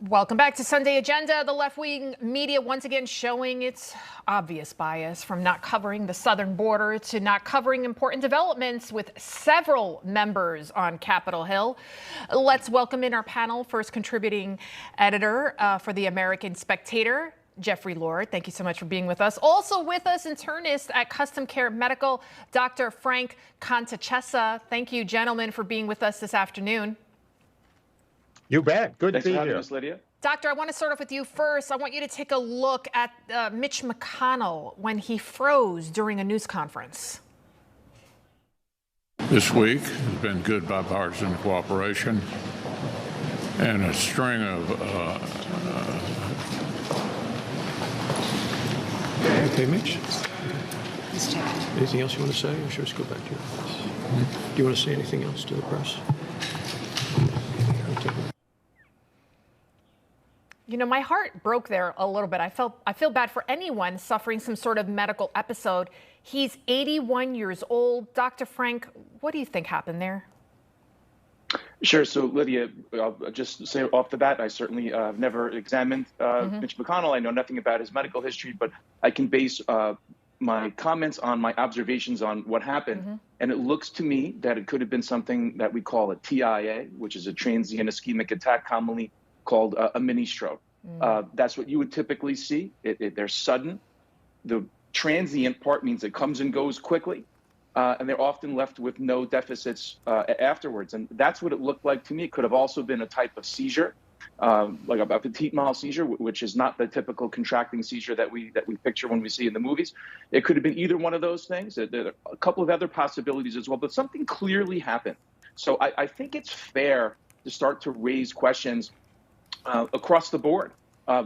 Welcome back to Sunday Agenda. The left-wing media once again showing its obvious bias, from not covering the southern border to not covering important developments with several members on Capitol Hill. Let's welcome in our panel. First contributing editor for the American Spectator, Jeffrey Lord. Thank you so much for being with us. Also with us, internist at Custom Care Medical, Dr. Frank Contachessa. Thank you, gentlemen, for being with us this afternoon. You bet. Good Thanks to be for having here. us, Lydia. Doctor, I want to start off with you first. I want you to take a look at Mitch McConnell when he froze during a news conference. This week has been good bipartisan cooperation and a string of Okay, Mitch. Anything else you want to say, or should we just go back to your office? Do you want to say anything else to the press? You know, my heart broke there a little bit. I feel bad for anyone suffering some sort of medical episode. He's 81 years old. Dr. Frank, what do you think happened there? Sure. So, Lydia, I'll just say off the bat, I certainly have never examined Mitch McConnell. I know nothing about his medical history, but I can base my comments on my observations on what happened. And it looks to me that it could have been something that we call a TIA, which is a transient ischemic attack, commonly called a mini stroke. That's what you would typically see. They're sudden. The transient part means it comes and goes quickly, and they're often left with no deficits afterwards. And that's what it looked like to me. It could have also been a type of seizure, like a petit mal seizure, which is not the typical contracting seizure that we picture when we see in the movies. It could have been either one of those things. There are a couple of other possibilities as well, but something clearly happened. So I think it's fair to start to raise questions across the board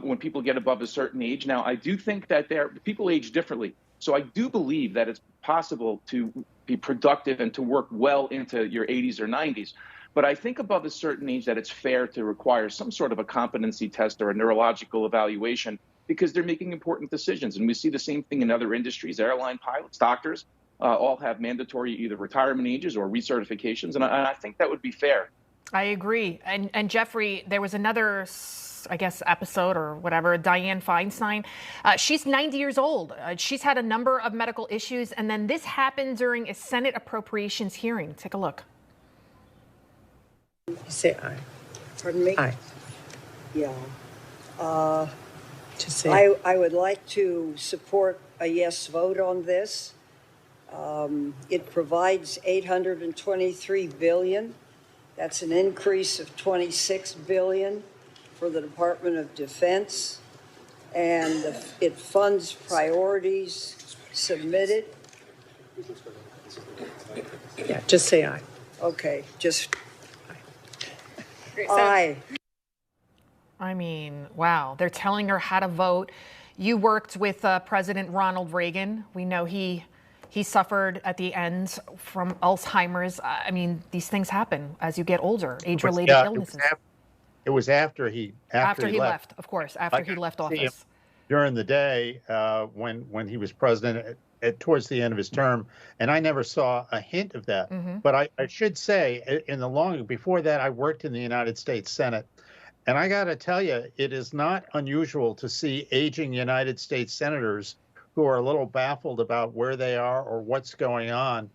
when people get above a certain age. Now, I do think that people age differently. So I do believe that it's possible to be productive and to work well into your 80s or 90s. But I think above a certain age that it's fair to require some sort of a competency test or a neurological evaluation, because they're making important decisions. And we see the same thing in other industries. Airline pilots, doctors, all have mandatory either retirement ages or recertifications. And I think that would be fair. I agree. And Jeffrey, there was another, I guess, episode or whatever, Dianne Feinstein. She's 90 years old. She's had a number of medical issues. And then this happened during a Senate appropriations hearing. Take a look. Say aye. Pardon me? Aye. Yeah. Just say I would like to support a yes vote on this. It provides $823 billion. That's an increase of $26 billion for the Department of Defense, and it funds priorities submitted. Yeah, just say aye. Okay, just aye. I mean, wow, they're telling her how to vote. You worked with President Ronald Reagan. We know he suffered at the end from Alzheimer's. I mean, these things happen as you get older, age-related illnesses. It was after he left, of course, after he left office. During the day when he was president towards the end of his term, and I never saw a hint of that. But I should say, before that, I worked in the United States Senate. And I got to tell you, it is not unusual to see aging United States senators who are a little baffled about where they are or what's going on.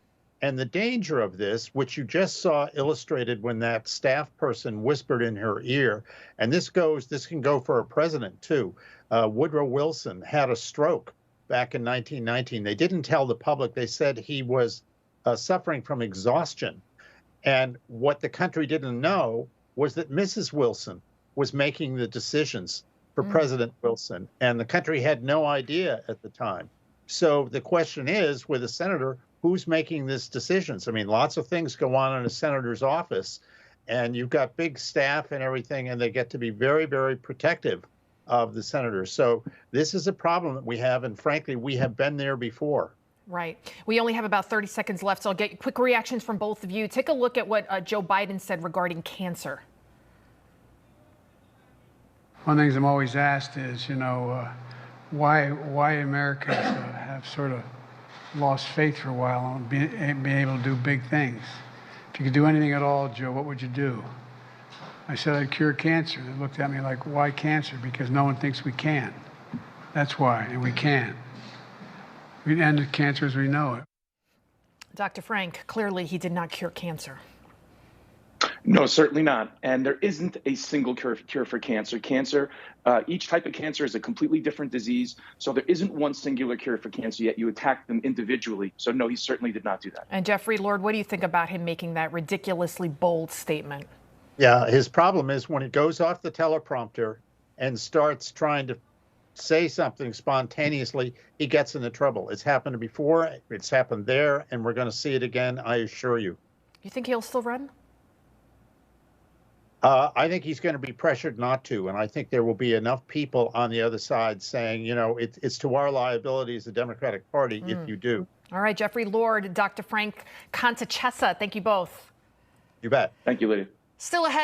And the danger of this, which you just saw illustrated when that staff person whispered in her ear, and this can go for a president too. Woodrow Wilson had a stroke back in 1919. They didn't tell the public. They said he was suffering from exhaustion. And what the country didn't know was that Mrs. Wilson was making the decisions for President Wilson, and the country had no idea at the time. So the question is, with a senator, who's making these decisions? I mean, lots of things go on in a senator's office, and you've got big staff and everything, and they get to be very, very protective of the senator. So this is a problem that we have, and frankly, we have been there before. Right. We only have about 30 seconds left, so I'll get quick reactions from both of you. Take a look at what Joe Biden said regarding cancer. One of the things I'm always asked is, why Americans have sort of lost faith for a while on being able to do big things. If you could do anything at all, Joe, what would you do? I said I'd cure cancer. They looked at me like, why cancer? Because no one thinks we can. That's why, and we can. We'd end cancer as we know it. Dr. Frank, clearly he did not cure cancer. No, certainly not. And there isn't a single cure for cancer. Each type of cancer is a completely different disease. So there isn't one singular cure for cancer, yet you attack them individually. So no, he certainly did not do that. And Jeffrey Lord, what do you think about him making that ridiculously bold statement? Yeah, his problem is when it goes off the teleprompter and starts trying to say something spontaneously, he gets into trouble. It's happened before, it's happened there, and we're going to see it again, I assure you. You think he'll still run? I think he's going to be pressured not to, and I think there will be enough people on the other side saying, you know, it's to our liability as the Democratic Party if you do. All right, Jeffrey Lord, Dr. Frank Contachessa, thank you both. You bet. Thank you, Lydia. Still ahead.